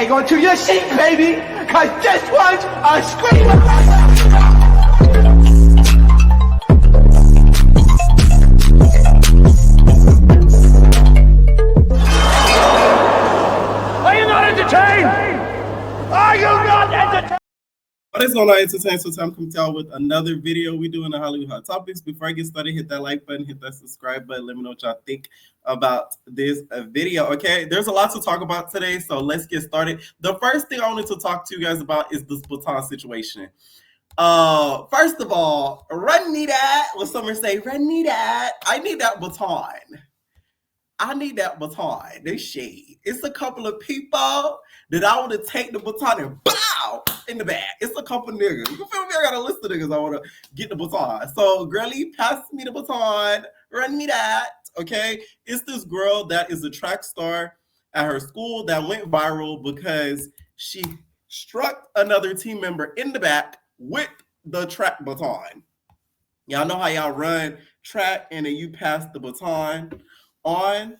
Hang on to your seat, baby, because this one's a screamer. Are you not entertained? Are you not entertained? What is going on, entertainment? So time coming to y'all with another video we do in the Hollywood Hot Topics. Before I get started, hit that like button, hit that subscribe button. Let me know what y'all think about this video. Okay, there's a lot to talk about today, so let's get started. The first thing I wanted to talk to you guys about is this baton situation. First of all, run me that. What some say, run me that. I need that baton. I need that baton. This shade. It's a couple of people that I want to take the baton and bow in the back. It's a couple niggas. You feel me? I got a list of niggas I want to get the baton. So, girlie, pass me the baton. Run me that. Okay? It's this girl that is a track star at her school that went viral because she struck another team member in the back with the track baton. Y'all know how y'all run track and then you pass the baton on.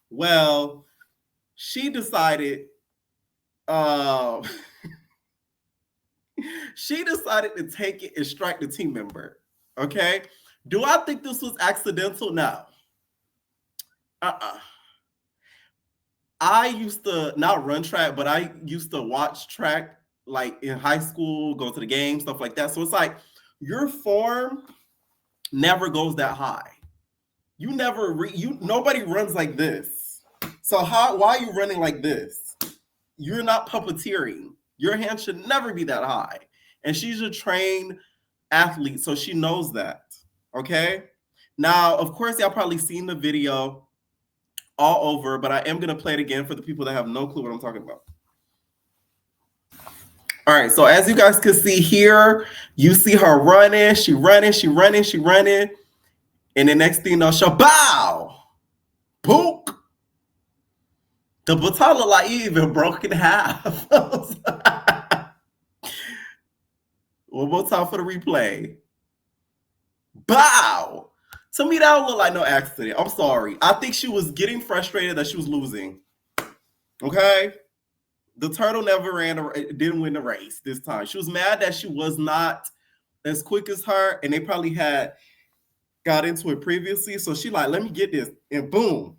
Well, she decided to take it and strike the team member. Okay, do I think this was accidental? No. I used to not run track, but I used to watch track like in high school, go to the game, stuff like that. So it's like your form never goes that high. You never nobody runs like this. So why are you running like this? You're not puppeteering. Your hand should never be that high. And she's a trained athlete, so she knows that. Okay? Now, of course, y'all probably seen the video all over, but I am going to play it again for the people that have no clue what I'm talking about. All right, so as you guys can see here, you see her running. She running. And the next thing you know, she'll bow. Pook. The baton look like you even broke in half. One more time for the replay. Bow. To me, that don't look like no accident. I'm sorry. I think she was getting frustrated that she was losing. Okay? The turtle didn't win the race this time. She was mad that she was not as quick as her, and they probably had got into it previously. So she like, let me get this, and boom.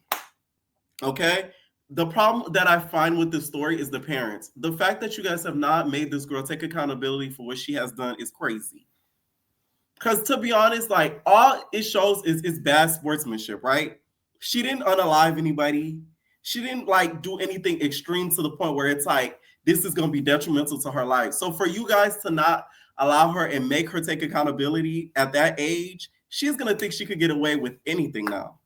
Okay? The problem that I find with this story is the parents. The fact that you guys have not made this girl take accountability for what she has done is crazy. Because to be honest, like all it shows is bad sportsmanship, right? She didn't unalive anybody. She didn't like do anything extreme to the point where it's like, this is going to be detrimental to her life. So for you guys to not allow her and make her take accountability at that age, she's going to think she could get away with anything now.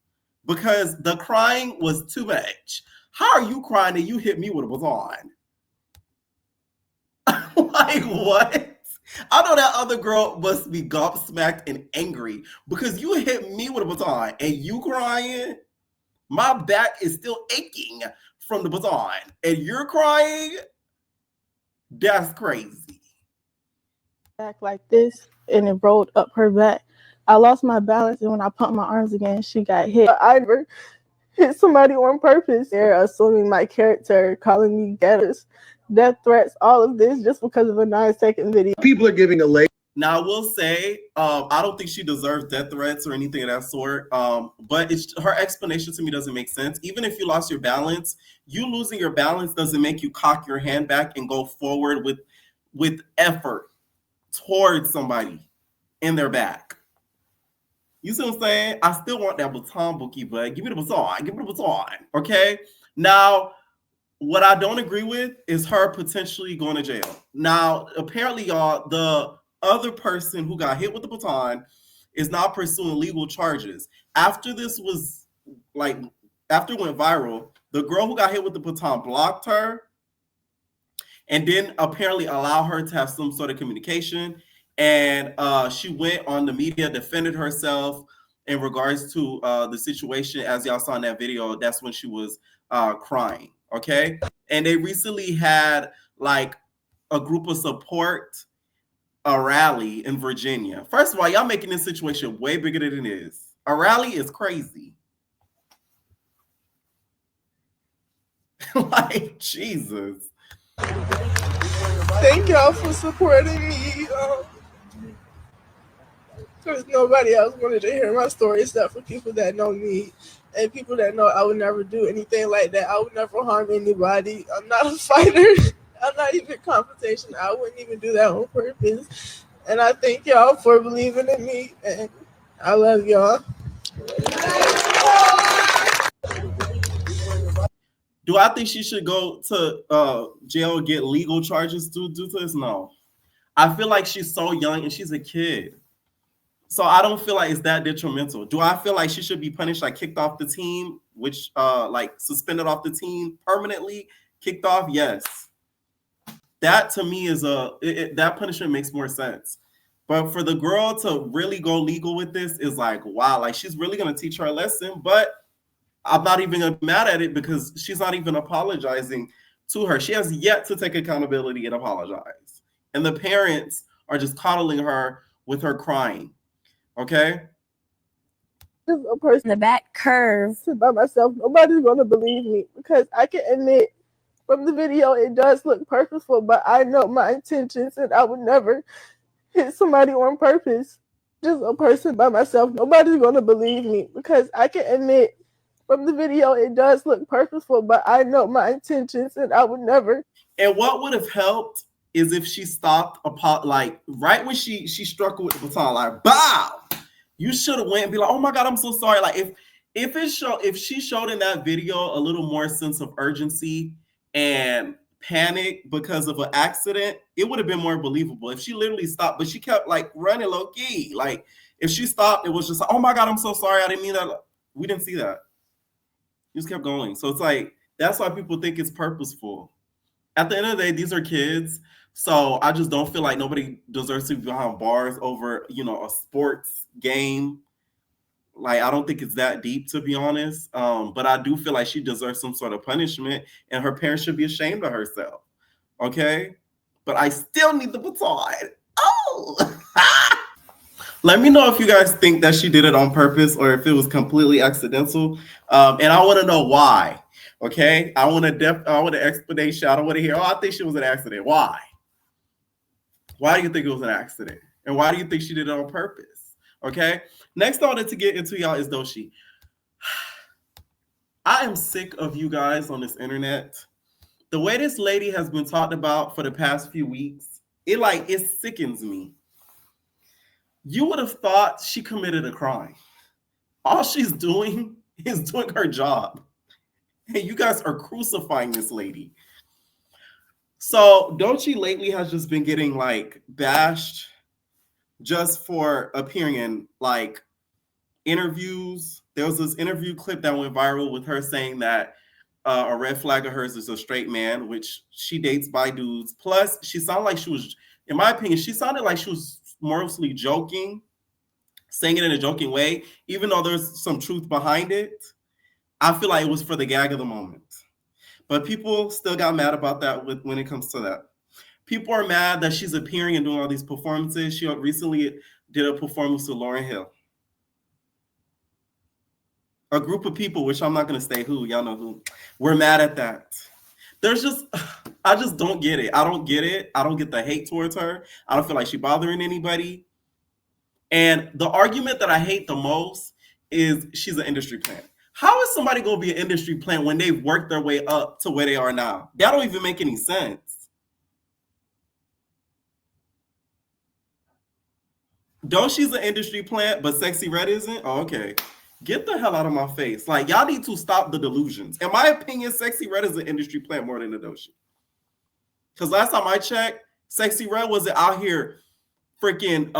Because the crying was too much. How are you crying and you hit me with a baton? Like, what? I know that other girl must be gobsmacked and angry because you hit me with a baton and you crying. My back is still aching from the baton and you're crying. That's crazy. Back like this and it rolled up her back. I lost my balance and when I pumped my arms again, she got hit. I never hit somebody on purpose. They're assuming my character, calling me getters, death threats, all of this just because of a 9-second video. People are giving a leg. Now, I will say, I don't think she deserves death threats or anything of that sort. But her explanation to me doesn't make sense. Even if you lost your balance, you losing your balance doesn't make you cock your hand back and go forward with effort towards somebody in their back. You see what I'm saying? I still want that baton, Bookie, but give me the baton. Give me the baton, okay? Now, what I don't agree with is her potentially going to jail. Now, apparently, y'all, the other person who got hit with the baton is now pursuing legal charges. After this was, after it went viral, the girl who got hit with the baton blocked her and didn't apparently allow her to have some sort of communication. And she went on the media, defended herself in regards to the situation. As y'all saw in that video, that's when she was crying, okay? And they recently had like a group of support, a rally in Virginia. First of all, y'all making this situation way bigger than it is. A rally is crazy. Like, Jesus. Thank y'all for supporting me. Because nobody else wanted to hear my story except for people that know me and people that know I would never do anything like that. I would never harm anybody. I'm not a fighter. I'm not even confrontation. I wouldn't even do that on purpose. And I thank y'all for believing in me. And I love y'all. Do I think she should go to jail and get legal charges due to this? No. I feel like she's so young and she's a kid. So I don't feel like it's that detrimental. Do I feel like she should be punished, like kicked off the team, which like suspended off the team permanently, kicked off? Yes. That to me is that punishment makes more sense. But for the girl to really go legal with this is like, wow, like she's really gonna teach her a lesson. But I'm not even mad at it because she's not even apologizing to her. She has yet to take accountability and apologize. And the parents are just coddling her with her crying. Okay? Just a person in the back curve by myself. Nobody's gonna believe me because I can admit from the video it does look purposeful, but I know my intentions and I would never hit somebody on purpose. Just a person by myself. Nobody's gonna believe me because I can admit from the video it does look purposeful, but I know my intentions and I would never. And what would have helped is if she stopped like right when she struck her with the baton, like bow. You should have went and be like, oh my God, I'm so sorry. Like if she showed in that video a little more sense of urgency and panic because of an accident, it would have been more believable. If she literally stopped, but she kept like running low key. Like if she stopped, it was just like, oh my God, I'm so sorry. I didn't mean that. We didn't see that. You just kept going. So it's like, that's why people think it's purposeful. At the end of the day, these are kids. So I just don't feel like nobody deserves to be behind bars over, a sports game. Like, I don't think it's that deep, to be honest. But I do feel like she deserves some sort of punishment and her parents should be ashamed of herself. Okay? But I still need the baton. Oh! Let me know if you guys think that she did it on purpose or if it was completely accidental. And I want to know why. Okay? I want an explanation. I don't want to hear, I think she was an accident. Why? Why do you think it was an accident? And why do you think she did it on purpose? Okay? Next I wanted to get into, y'all, is Doechii. I am sick of you guys on this internet. The way this lady has been talked about for the past few weeks, it sickens me. You would have thought she committed a crime. All she's doing is doing her job. And you guys are crucifying this lady. So Doechii lately has just been getting bashed just for appearing in interviews. There was this interview clip that went viral with her saying that a red flag of hers is a straight man, which she dates bi dudes. Plus, she sounded like she was, in my opinion, she sounded like she was mostly joking, saying it in a joking way, even though there's some truth behind it. I feel like it was for the gag of the moment. But people still got mad about that when it comes to that. People are mad that she's appearing and doing all these performances. She recently did a performance with Lauryn Hill. A group of people, which I'm not going to say who, y'all know who, we're mad at that. I just don't get it. I don't get it. I don't get the hate towards her. I don't feel like she's bothering anybody. And the argument that I hate the most is she's an industry plant. How is somebody going to be an industry plant when they've worked their way up to where they are now? That don't even make any sense. Doechii's an industry plant, but Sexy Red isn't? Oh, okay. Get the hell out of my face. Like, y'all need to stop the delusions. In my opinion, Sexy Red is an industry plant more than a Doechii. Because last time I checked, Sexy Red wasn't out here freaking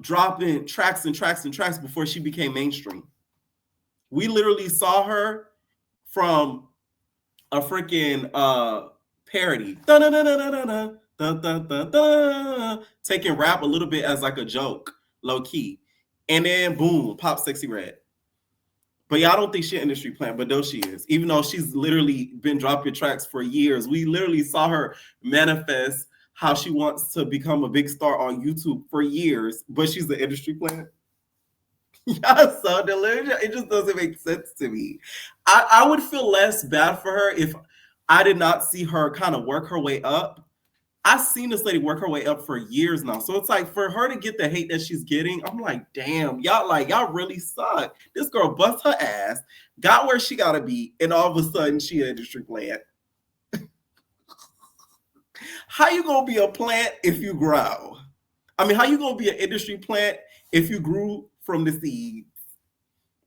dropping tracks and tracks and tracks before she became mainstream. We literally saw her from a freaking parody. Taking rap a little bit as like a joke, low key. And then boom, pop Sexy Red. But y'all don't think she's an industry plant, but Doechii is. Even though she's literally been dropping tracks for years. We literally saw her manifest how she wants to become a big star on YouTube for years, but she's the industry plant. Y'all so delusional. It just doesn't make sense to me. I would feel less bad for her if I did not see her kind of work her way up. I've seen this lady work her way up for years now. So it's like for her to get the hate that she's getting, I'm like, damn, y'all really suck. This girl bust her ass, got where she gotta be, and all of a sudden she an industry plant. How you gonna be a plant if you grow? I mean, how you gonna be an industry plant if you grew from the seeds?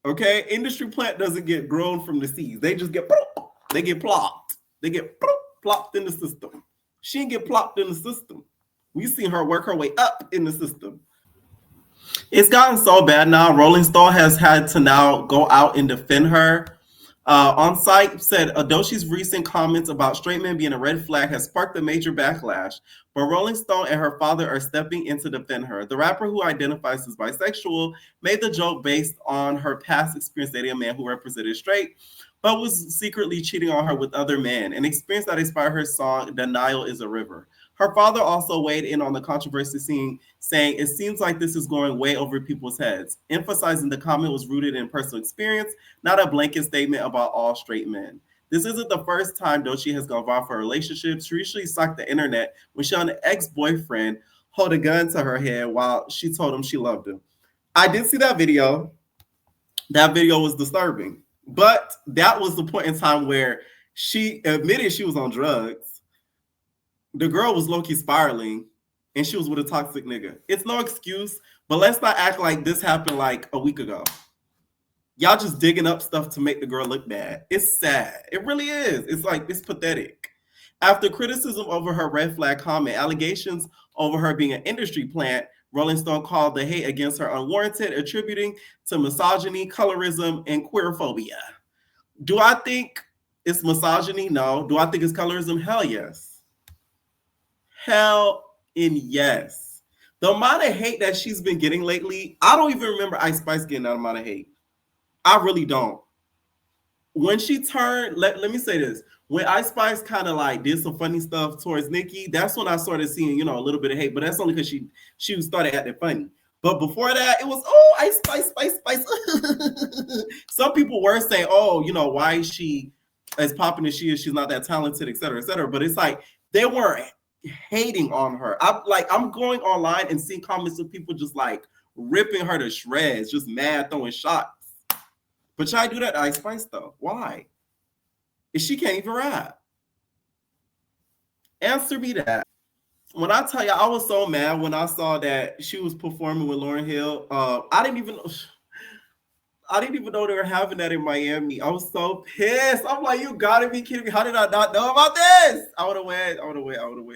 Okay, industry plant doesn't get grown from the seeds. They just get plopped. They get plopped in the system. She didn't get plopped in the system. We seen her work her way up in the system. It's gotten so bad now. Rolling Stone has had to now go out and defend her. On site said Doechii's recent comments about straight men being a red flag has sparked a major backlash, but Rolling Stone and her father are stepping in to defend her. The rapper, who identifies as bisexual, made the joke based on her past experience dating a man who represented straight, but was secretly cheating on her with other men, an experience that inspired her song "Denial is a River." Her father also weighed in on the controversy, saying, "It seems like this is going way over people's heads," emphasizing the comment was rooted in personal experience, not a blanket statement about all straight men. This isn't the first time Doechii has gone viral for her relationships. She recently socked the internet when she had an ex-boyfriend hold a gun to her head while she told him she loved him. I did see that video. That video was disturbing. But that was the point in time where she admitted she was on drugs. The girl was low-key spiraling, and she was with a toxic nigga. It's no excuse, but let's not act like this happened like a week ago. Y'all just digging up stuff to make the girl look bad. It's sad. It really is. It's like, it's pathetic. After criticism over her red flag comment, allegations over her being an industry plant, Rolling Stone called the hate against her unwarranted, attributing to misogyny, colorism, and queerphobia. Do I think it's misogyny? No. Do I think it's colorism? Hell yes. Hell in yes. The amount of hate that she's been getting lately, I don't even remember Ice Spice getting that amount of hate. I really don't. When she turned, let me say this. When Ice Spice kind of like did some funny stuff towards Nicki, that's when I started seeing, a little bit of hate, but that's only because she started acting funny. But before that, it was, Ice Spice, Spice, Spice. Some people were saying, why is she as popular as she is? She's not that talented, et cetera, et cetera. But it's like, they weren't hating on her. I'm going online and seeing comments of people just like ripping her to shreds, just mad, throwing shots. But y'all do that to Ice Spice though. Why? If she can't even rap. Answer me that. When I tell you, I was so mad when I saw that she was performing with Lauryn Hill. I didn't even know they were having that in Miami. I was so pissed. I'm like, you gotta be kidding me. How did I not know about this? I would have went.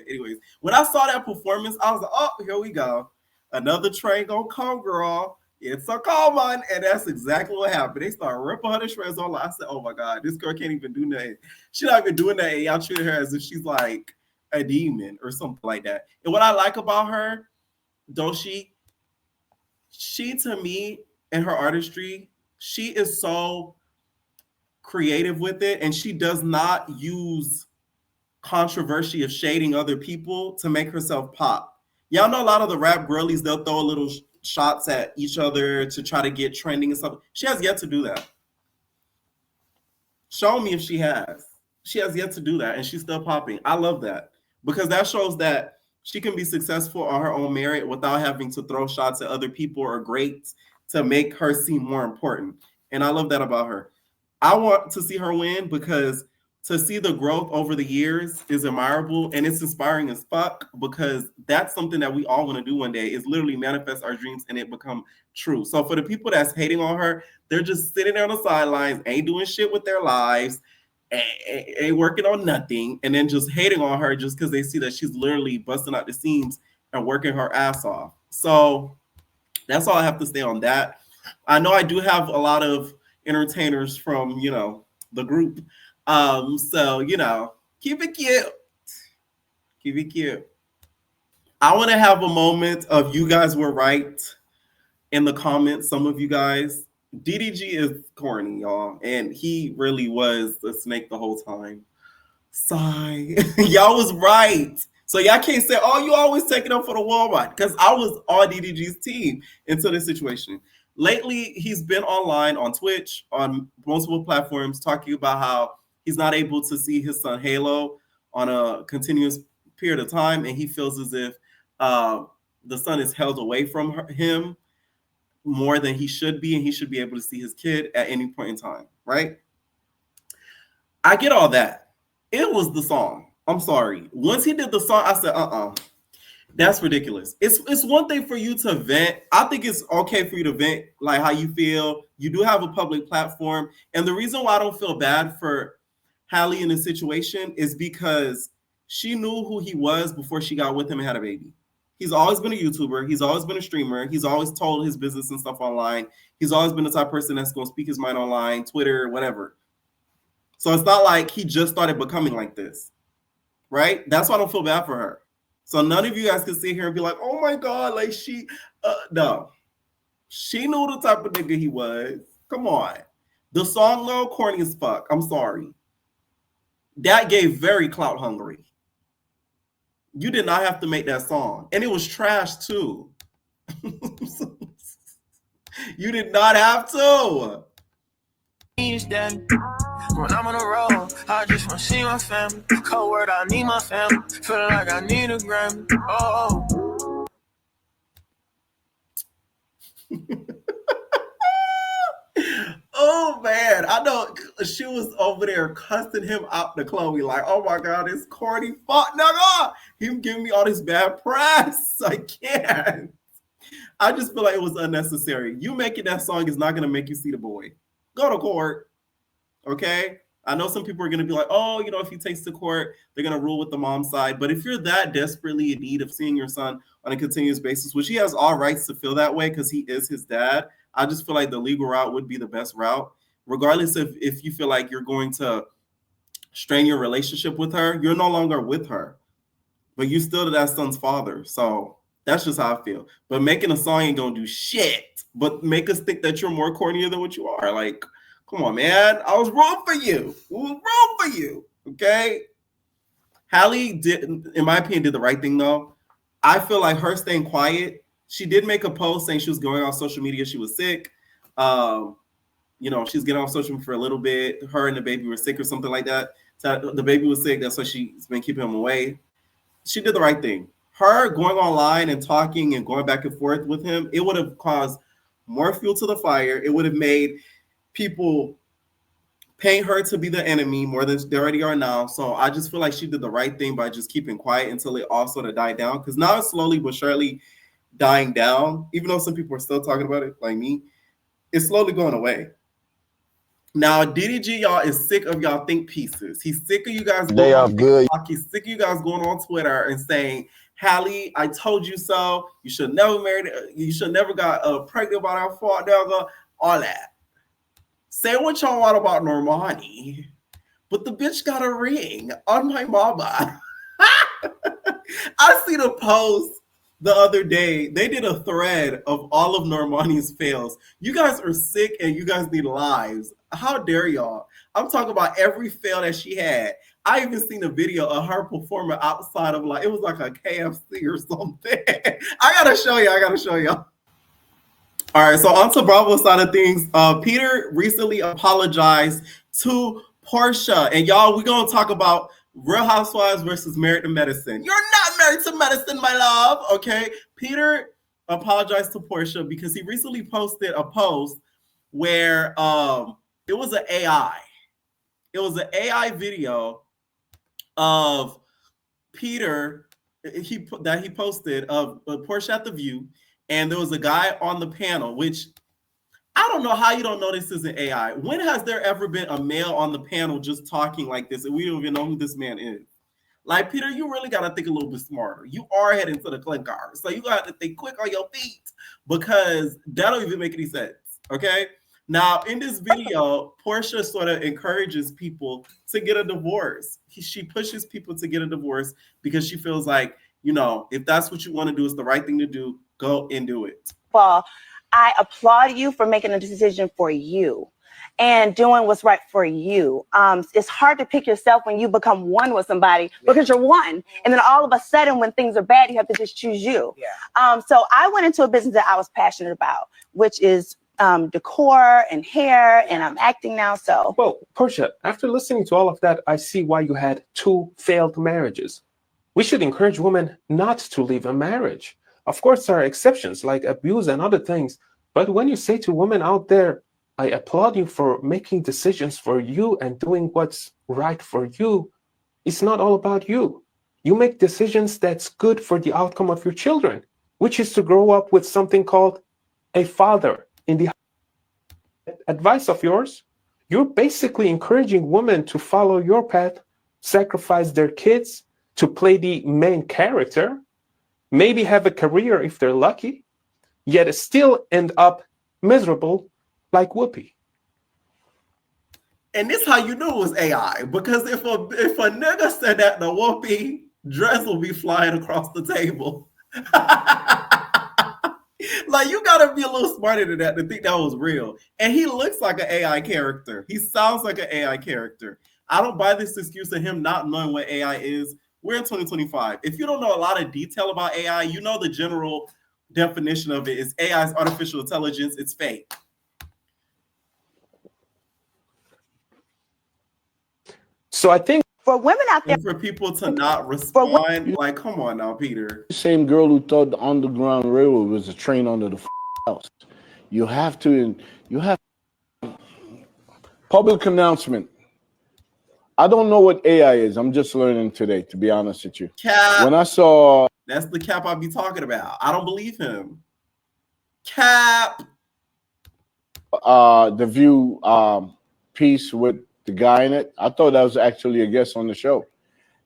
Anyways, when I saw that performance, I was like, oh, here we go. Another train gonna come, girl. It's a common. And that's exactly what happened. They started ripping her to shreds online. I said, oh my God, this girl can't even do nothing. She's not even doing that. And y'all treated her as if she's like a demon or something like that. And what I like about her, Doechii, she to me and her artistry, she is so creative with it, and she does not use controversy of shading other people to make herself pop. Y'all know a lot of the rap girlies, they'll throw little shots at each other to try to get trending and stuff. She has yet to do that. Show me if she has. She has yet to do that, and she's still popping. I love that because that shows that she can be successful on her own merit without having to throw shots at other people or greats to make her seem more important. And I love that about her. I want to see her win because to see the growth over the years is admirable and it's inspiring as fuck because that's something that we all want to do one day is literally manifest our dreams and it become true. So for the people that's hating on her, they're just sitting there on the sidelines, ain't doing shit with their lives, ain't working on nothing, and then just hating on her just because they see that she's literally busting out the seams and working her ass off. So that's all I have to say on that. I know I do have a lot of entertainers from, the group. So, keep it cute. Keep it cute. I want to have a moment of you guys were right in the comments. Some of you guys, DDG is corny, y'all. And he really was a snake the whole time. Sigh. Y'all was right. So y'all can't say, you always take it up for the Walmart. Because I was on DDG's team until this situation. Lately, he's been online on Twitch, on multiple platforms, talking about how He's not able to see his son Halo on a continuous period of time, and he feels as if the son is held away from him more than he should be, and he should be able to see his kid at any point in time, right? I get all that. It was the song. I'm sorry. Once he did the song, I said, that's ridiculous. It's one thing for you to vent. I think it's okay for you to vent like how you feel. You do have a public platform. And the reason why I don't feel bad for Halle in this situation is because she knew who he was before she got with him and had a baby. He's always been a YouTuber. He's always been a streamer. He's always told his business and stuff online. He's always been the type of person that's going to speak his mind online, Twitter, whatever. So it's not like he just started becoming like this, right? That's why I don't feel bad for her. So none of you guys can sit here and be like, oh my God, like no. She knew the type of nigga he was. Come on. The song little corny as fuck. I'm sorry. That gave very clout hungry. You did not have to make that song. And it was trash too. You did not have to. When I'm on the road, I just want to see my family. Cold word, I need my family. Feeling like I need a Grammy. Oh. Oh man, I know she was over there cussing him out to Chloe, like, oh my God, it's corny fuck nigga. Him giving me all this bad press. I can't. I just feel like it was unnecessary. You making that song is not gonna make you see the boy. Go to court. Okay. I know some people are gonna be like, oh, if he takes to court, they're gonna rule with the mom's side. But if you're that desperately in need of seeing your son on a continuous basis, which he has all rights to feel that way because he is his dad, I just feel like the legal route would be the best route. Regardless of if you feel like you're going to strain your relationship with her, you're no longer with her. But you still that son's father. So that's just how I feel. But making a song ain't gonna do shit. But make us think that you're more cornier than what you are. Like, come on, man. I was wrong for you. I was wrong for you. Okay? Halle did, in my opinion, did the right thing though. I feel like her staying quiet. She did make a post saying she was going on social media. She was sick. She's getting off social media for a little bit. Her and the baby were sick or something like that. So the baby was sick. That's why she's been keeping him away. She did the right thing. Her going online and talking and going back and forth with him, it would have caused more fuel to the fire. It would have made people paint her to be the enemy more than they already are now. So I just feel like she did the right thing by just keeping quiet until it all sort of died down. Because now it's slowly but surely dying down, even though some people are still talking about it, like me. It's slowly going away. Now, DDG, y'all, is sick of y'all think pieces. He's sick of you guys going on TikTok. He's sick of you guys going on Twitter and saying, Halle, I told you so. You should never marry. You should never got pregnant by that fault. All that. Say what y'all want about Normani, but the bitch got a ring on my mama. I see the post the other day. They did a thread of all of Normani's fails. You guys are sick and you guys need lives. How dare y'all? I'm talking about every fail that she had. I even seen a video of her performing outside of it was like a KFC or something. I gotta show y'all. All right, so on to Bravo's side of things. Peter recently apologized to Porsha. And y'all, we're going to talk about Real Housewives versus Married to Medicine. You're not married to medicine, my love. Okay. Peter apologized to Porsha because he recently posted a post where it was an AI. It was an AI video of Peter that he posted of Porsha at the View. And there was a guy on the panel, which I don't know how you don't know this isn't AI. When has there ever been a male on the panel just talking like this and we don't even know who this man is? Like, Peter, you really got to think a little bit smarter. You are heading to the clinker. So you got to think quick on your feet because that don't even make any sense, okay? Now, in this video, Porsha sort of encourages people to get a divorce. She pushes people to get a divorce because she feels like, if that's what you want to do, it's the right thing to do. Go and do it. Well, I applaud you for making a decision for you and doing what's right for you. It's hard to pick yourself when you become one with somebody because you're one. And then all of a sudden, when things are bad, you have to just choose you. So I went into a business that I was passionate about, which is decor and hair, and I'm acting now. So, well, Porsha, after listening to all of that, I see why you had 2 failed marriages. We should encourage women not to leave a marriage. Of course, there are exceptions like abuse and other things. But when you say to women out there, I applaud you for making decisions for you and doing what's right for you, it's not all about you. You make decisions that's good for the outcome of your children, which is to grow up with something called a father in the advice of yours. You're basically encouraging women to follow your path, sacrifice their kids to play the main character, maybe have a career if they're lucky, yet still end up miserable like Whoopi. And this how you knew it was AI, because if a nigga said that to Whoopi, dress will be flying across the table. Like, you gotta be a little smarter than that to think that was real. And he looks like an AI character. He sounds like an AI character. I don't buy this excuse of him not knowing what AI is. We're in 2025. If you don't know a lot of detail about AI, you know the general definition of it is AI is artificial intelligence. It's fake. So I think for women out there, and for people to not respond, like, come on now, Peter. Same girl who thought the Underground Railroad was a train under the house. You have public announcement. I don't know what AI is. I'm just learning today, to be honest with you. Cap. When I saw that's the Cap I be talking about. I don't believe him. Cap. The View piece with the guy in it, I thought that was actually a guest on the show.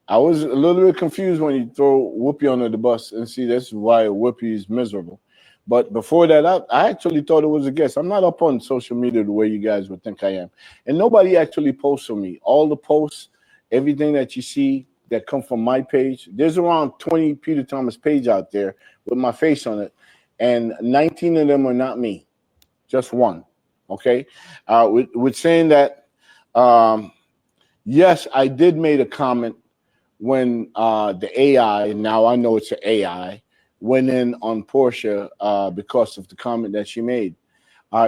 I was a little bit confused when you throw Whoopi under the bus and see this is why Whoopi is miserable. But before that, I actually thought it was a guest. I'm not up on social media the way you guys would think I am. And nobody actually posts on me. All the posts, everything that you see that come from my page, there's around 20 Peter Thomas page out there with my face on it. And 19 of them are not me, just one. Okay? With saying that, yes, I did make a comment when the AI, now I know it's an AI, went in on Porsha because of the comment that she made.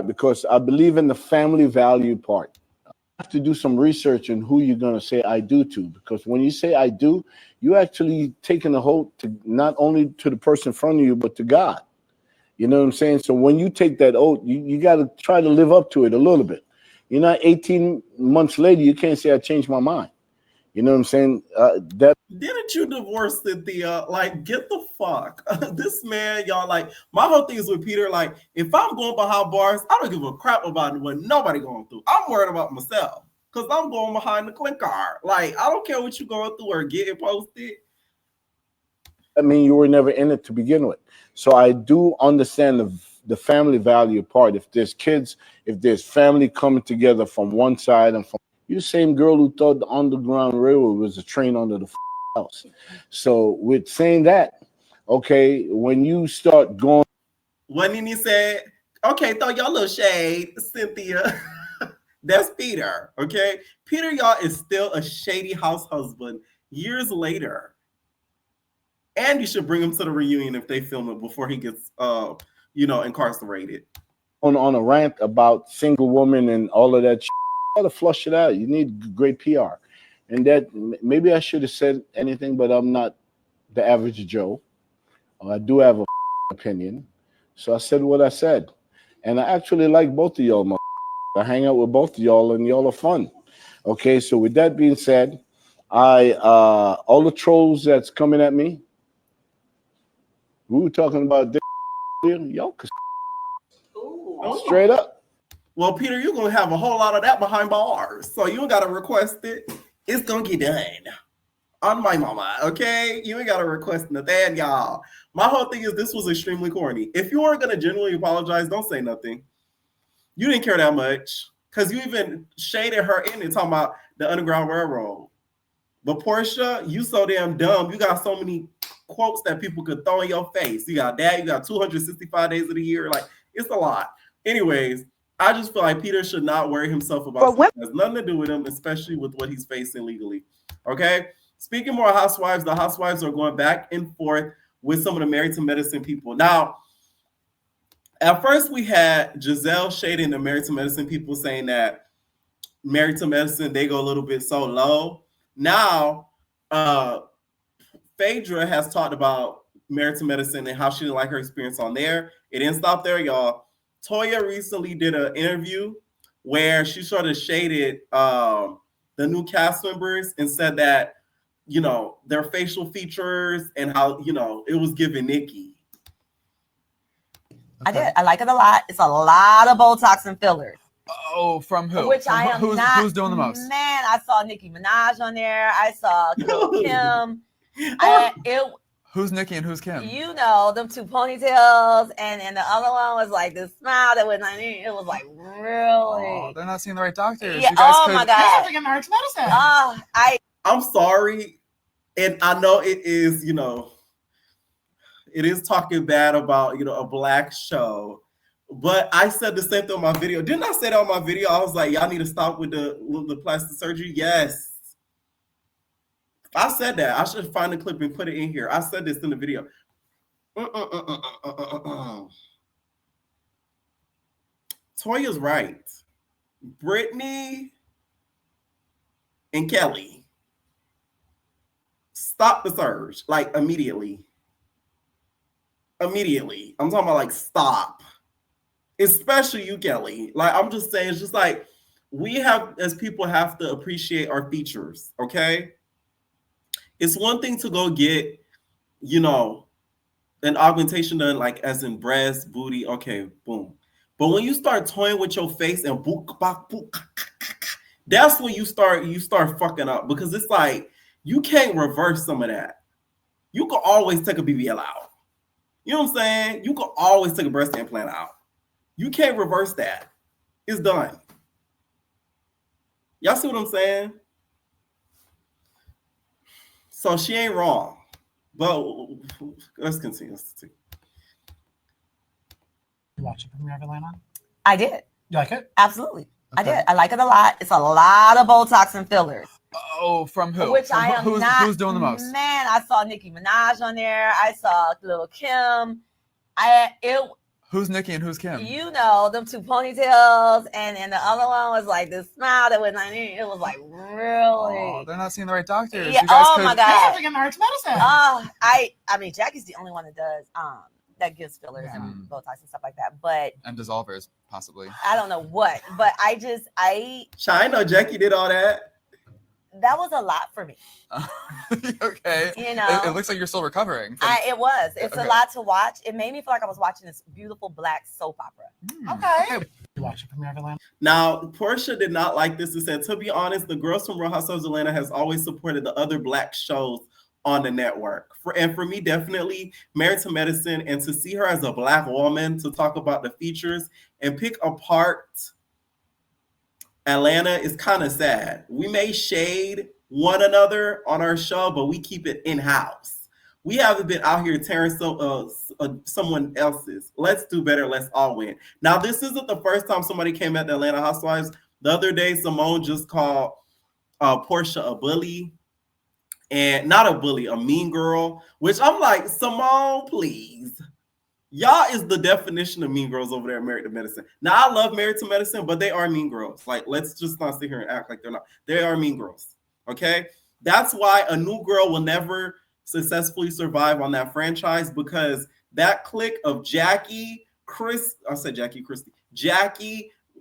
Because I believe in the family value part. You have to do some research on who you're going to say I do to, because when you say I do, you actually taking the oath to not only to the person in front of you, but to God. You know what I'm saying? So when you take that oath, you got to try to live up to it a little bit. You're not 18 months later, you can't say I changed my mind. You know what I'm saying? Didn't you divorce Cynthia? Like, get the fuck. This man, y'all, like, my whole thing is with Peter, like, if I'm going behind bars, I don't give a crap about what nobody going through. I'm worried about myself because I'm going behind the clinker. Like, I don't care what you're going through or getting posted. I mean, you were never in it to begin with. So I do understand the family value part. If there's kids, if there's family coming together from one side and from you, the same girl who thought the Underground Railroad was a train under the house. So with saying that, okay, when you start going, when he said, okay, throw your little shade, Cynthia. That's Peter, okay? Peter, y'all, is still a shady house husband years later. And you should bring him to the reunion if they film it before he gets, incarcerated. On a rant about single woman and all of that shit, you gotta flush it out. You need great PR. And that maybe I should have said anything, but I'm not the average Joe. I do have a opinion. So I said what I said. And I actually like both of y'all. I hang out with both of y'all and y'all are fun. Okay, so with that being said, all the trolls that's coming at me, we were talking about this, yo, straight up. Well, Peter, you're going to have a whole lot of that behind bars. So you ain't got to request it. It's going to get done. On my mama, okay? You ain't got to request nothing, y'all. My whole thing is this was extremely corny. If you weren't going to genuinely apologize, don't say nothing. You didn't care that much because you even shaded her in and talking about the Underground Railroad. But Porsha, you so damn dumb. You got so many quotes that people could throw in your face. You got that. You got 265 days of the year. Like, it's a lot. Anyways, I just feel like Peter should not worry himself about something that has nothing to do with him, especially with what he's facing legally. Okay? Speaking more Housewives, the Housewives are going back and forth with some of the Married to Medicine people. Now, At first, we had Giselle shading the Married to Medicine people, saying that Married to Medicine, they go a little bit so low. Now, Phaedra has talked about Married to Medicine and how she didn't like her experience on there. It didn't stop there, y'all. Toya recently did an interview where she sort of shaded the new cast members and said that, you know, their facial features and how, you know, it was giving Nikki. I did. I like it a lot. It's a lot of Botox and fillers. Oh, from who? Which I am not. Who's doing the most? Man, I saw Nicki Minaj on there. I saw Kim. Who's Nikki and who's Kim? You know, them two ponytails, and the other one was like this smile that was, it was like really. Oh, they're not seeing the right doctors. Yeah. Oh my God. I'm sorry, and I know it is, you know, it is talking bad about, you know, a black show, but I said the same thing on my video. Didn't I say that on my video? I was like, y'all need to stop with the plastic surgery. Yes, I said that. I should find the clip and put it in here. I said this in the video. Toya's right. Brittany and Kelly, stop the surge, like immediately. Immediately. I'm talking about like stop. Especially you, Kelly. Like, I'm just saying, it's just like we have, as people, have to appreciate our features, okay? It's one thing to go get, you know, an augmentation done, like as in breast, booty, okay, boom. But when you start toying with your face and book, that's when you start fucking up, because it's like you can't reverse some of that. You can always take a BBL out. You know what I'm saying? You can always take a breast implant out. You can't reverse that. It's done. Y'all see what I'm saying? So she ain't wrong. But let's continue. You watch it from Atlanta? I did. You like it? Absolutely. Okay. I did. I like it a lot. It's a lot of Botox and fillers. Oh, from who? Which I am who's, not. Who's doing the most? Man, I saw Nicki Minaj on there. I saw little Kim. Who's Nikki and who's Kim? You know, them two ponytails, and the other one was like this smile that was, it was like really. Oh, they're not seeing the right doctors. Yeah. Oh my God. I mean, Jackie's the only one that does that gives fillers and Botox and stuff like that. But and dissolvers, possibly. I don't know what. But I know Jackie did all that. That was a lot for me. Okay. You know, it looks like you're still recovering. It was. It's a lot to watch. It made me feel like I was watching this beautiful black soap opera. Okay. You watch it from Atlanta? Now, Porsha did not like this. It said, to be honest, the girls from Real Housewives of Atlanta has always supported the other black shows on the network. For me, definitely Married to Medicine, and to see her as a black woman to talk about the features and pick apart Atlanta is kind of sad. We may shade one another on our show, but we keep it in-house. We haven't been out here tearing someone else's. Let's do better. Let's all win. Now, this isn't the first time somebody came at the Atlanta Housewives. The other day, Simone just called Porsha a bully. And not a bully, a mean girl, which I'm like, Simone, please. Y'all is the definition of mean girls over there, Married to Medicine. Now, I love Married to Medicine, but they are mean girls. Like, let's just not sit here and act like they're not. They are mean girls, okay? That's why a new girl will never successfully survive on that franchise, because that clique of Jackie,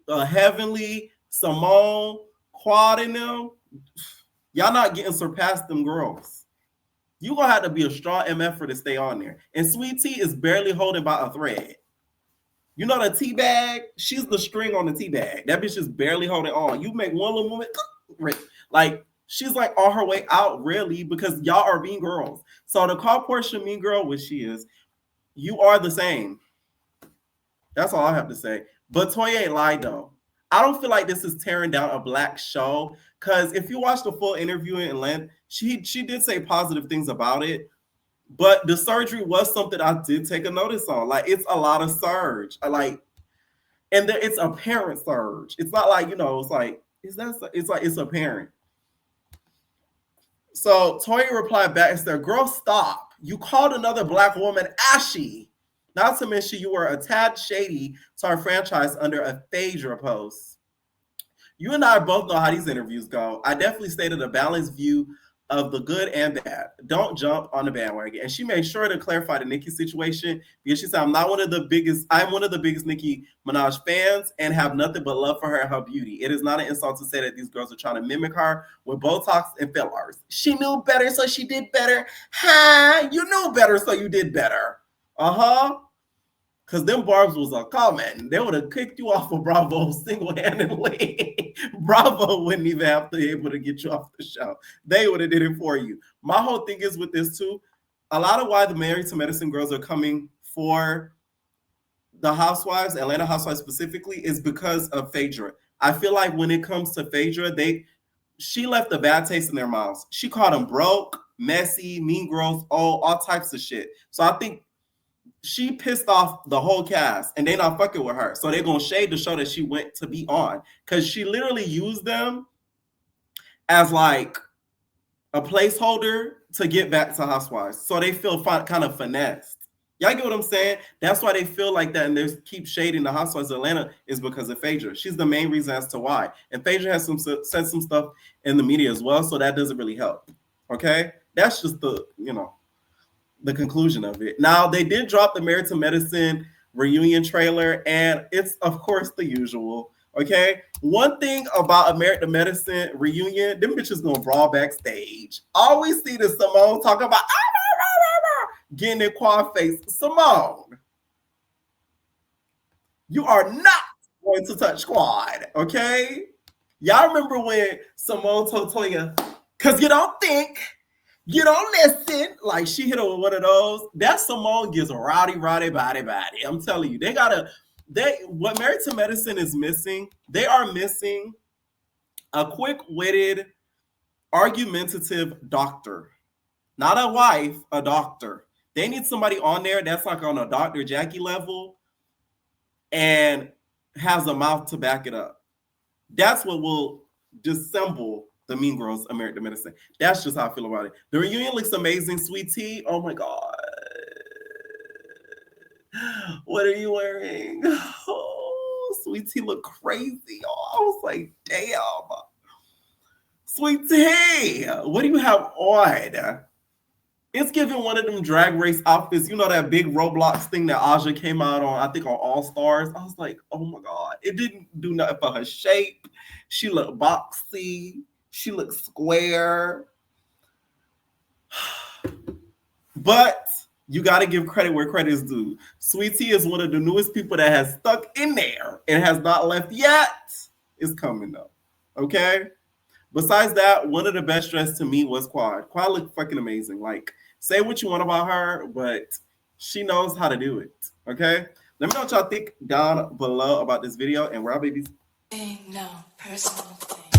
Heavenly, Simone, Quad, and them, y'all not getting surpast them girls. You're going to have to be a strong MF to stay on there. And Sweet Tea is barely holding by a thread. You know the tea bag? She's the string on the tea bag. That bitch is barely holding on. You make one little movement, like, she's like on her way out, really, because y'all are mean girls. So to call Porsha mean girl, which she is, you are the same. That's all I have to say. But Toya ain't lied, though. I don't feel like this is tearing down a black show, because if you watch the full interview in length, she did say positive things about it, but the surgery was something I did take a notice on. Like, it's a lot of surge. And it's apparent surge. It's not like, you know, it's apparent. So Toya replied back and said, "Girl, stop. You called another black woman ashy. Not to mention you were a tad shady to our franchise under a Phaedra post. You and I both know how these interviews go. I definitely stated a balanced view of the good and bad. Don't jump on the bandwagon. And she made sure to clarify the Nicki situation because she said, I'm one of the biggest Nicki Minaj fans and have nothing but love for her and her beauty. It is not an insult to say that these girls are trying to mimic her with Botox and fillers. She knew better, so she did better. Huh? You knew better, so you did better. Uh-huh. Because them barbs was a comment. They would have kicked you off of Bravo single-handedly. Bravo wouldn't even have to be able to get you off the show. They would have did it for you. My whole thing is with this too, a lot of why the Married to Medicine girls are coming for the Housewives, Atlanta Housewives specifically, is because of Phaedra. I feel like when it comes to Phaedra, she left a bad taste in their mouths. She called them broke, messy, mean girls, all types of shit. So I think she pissed off the whole cast and they not fucking with her. So they're going to shade the show that she went to be on because she literally used them as like a placeholder to get back to Housewives. So they feel kind of finessed. Y'all get what I'm saying? That's why they feel like that and they keep shading the Housewives of Atlanta is because of Phaedra. She's the main reason as to why. And Phaedra has said some stuff in the media as well, so that doesn't really help. Okay? That's just the conclusion of it. Now, they did drop the Married to Medicine reunion trailer, and it's, of course, the usual, okay? One thing about a Married to Medicine reunion, them bitches gonna brawl backstage. Always see the Simone talk about getting in quad face. Simone, you are not going to touch quad, okay? Y'all remember when Simone told Toya, because you don't think, you don't listen. Like she hit her with one of those. That Simone gives a rowdy, body. I'm telling you, what Married to Medicine is missing, they are missing a quick-witted, argumentative doctor. Not a wife, a doctor. They need somebody on there that's like on a Dr. Jackie level and has a mouth to back it up. That's what will dissemble the Mean Girls of Married to Medicine. That's just how I feel about it. The reunion looks amazing. Sweet Tea, oh my God. What are you wearing? Oh, Sweet Tea look crazy. Oh, I was like, damn. Sweet Tea, what do you have on? It's giving one of them drag race outfits. You know that big Roblox thing that Aja came out on, I think on All Stars. I was like, oh my God. It didn't do nothing for her shape. She looked boxy. She looks square. But you got to give credit where credit is due. Sweet Tea is one of the newest people that has stuck in there and has not left yet. It's coming up. Okay? Besides that, one of the best dressed to me was Quad. Quad looked fucking amazing. Like, say what you want about her, but she knows how to do it. Okay? Let me know what y'all think down below about this video. And we're out, babies. No personal thing.